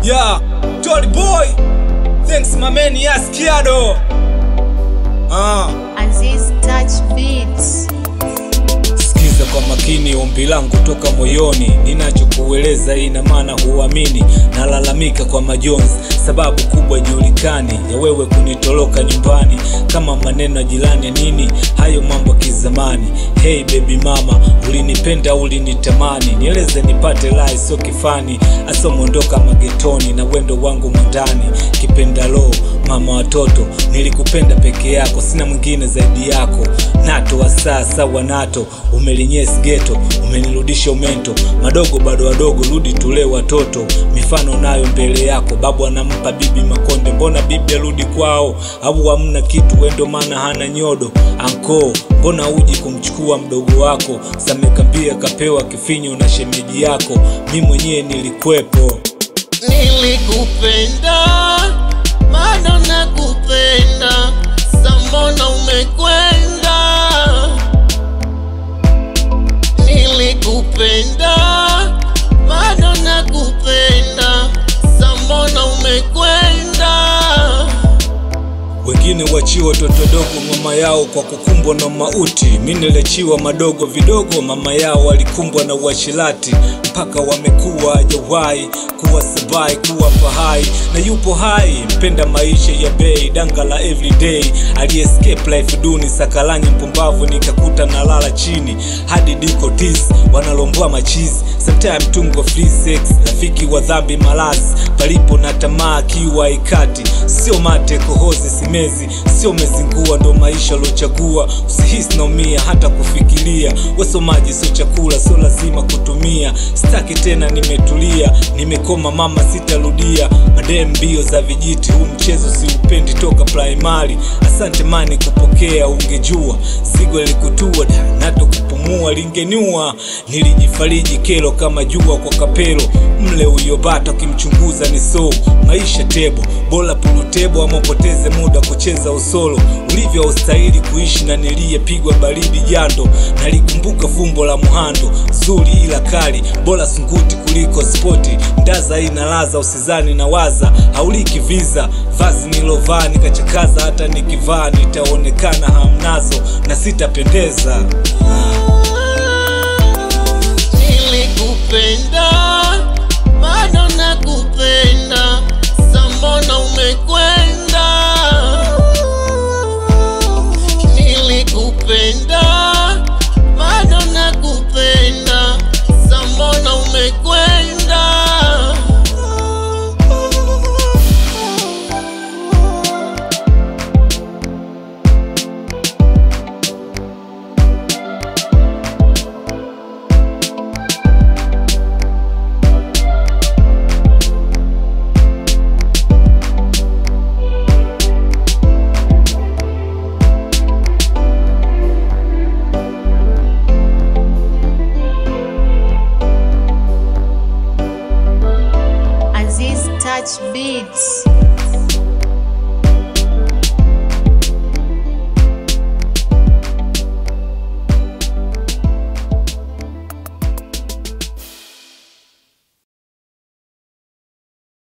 Yeah, Tony Boy. Thanks my man Yaskiado. Aziz Touch Beats. Sikiza kwa makini ombi langu toka moyoni. Ninachokueleza ina maana huamini. Nalalamika kwa majonzi, sababu kubwa julikani ya wewe kunitoroka nyumbani. Kama maneno jirani ya nini, hayo mambo kizamani. Hey baby mama, ulinipenda ulinitamani. Nieleze nipate lai sio kifani. Aso mondoka magetoni na wendo wangu mwandani. Kipenda lo, mama watoto, nilikupenda peke yako, sina mwingine zaidi yako. Nato wa sasa wa nato, umelinyesi geto, umenirudisha umento. Madogo bado wadogo, rudi tule watoto. Mifano nayo mbele yako, babu anampa bibi makonde. Mbona bibi arudi kwao, au hamna kitu wendo maana hana nyodo. Anko, mbona uji kumchukua mdogo wako. Samekambia kapewa kifinyo na shemeji yako. Mi mwenyewe nilikwepo. Nilikupenda, bado nakupenda, sambona umekwenda. Nilikupenda, bado nakupenda, sambona umekwenda. Wengine wachiwa watoto dogo mama yao kwa kukumbwa na mauti. Mimi nilichiwa madogo vidogo, mama yao walikumbwa na uashirati. Mpaka wamekuwa hajawahi kuwa sabai, kuwa fahai na yupo hai. Mpenda maisha ya bei, danga la everyday. Ali escape life duni, sakalanyi mpumbavu nikakuta na lala chini. Hadi diko dis, wanalombwa machizi. Sometime tungo free sex, rafiki wa dhambi malazi. Palipo na tamaa kiwa ikati. Sio mate kohozi simezi, sio mezingua ndo maisha lochagua. Usihisi naumia hata kufikiria. Weso maji sio chakula, sio lazima kutumia. Staki tena nimetulia, nimekoma mama sitarudia. Madem mbio za vijiti, huu mchezo siupendi toka primary. Asante mani kupokea, ungejua sigo likutua nato kupumua lingenua. Nilijifariji kelo kama jua kwa kapelo. Mle uyobata kimchunguza ni so. Maisha tebo, bola pulutebo ama upoteze muda kucheza usolo. Ulivyo ustahili kuishi na nilie pigwa baridi jando. Nalikumbuka fumbo la muhando, zuri ila kali, bola sunguti kuliko spoti. Ndaza inalaza usizani na waza, hauliki visa. Vazi nilovaa nikachakaza, hata nikivaa nitaonekana hamnazo na sitapendeza. Nilikupenda, bado nakupenda, sambona umekwenda. Nilikupenda, bado nakupenda, sambona umekwenda. Aziz Touch Beats.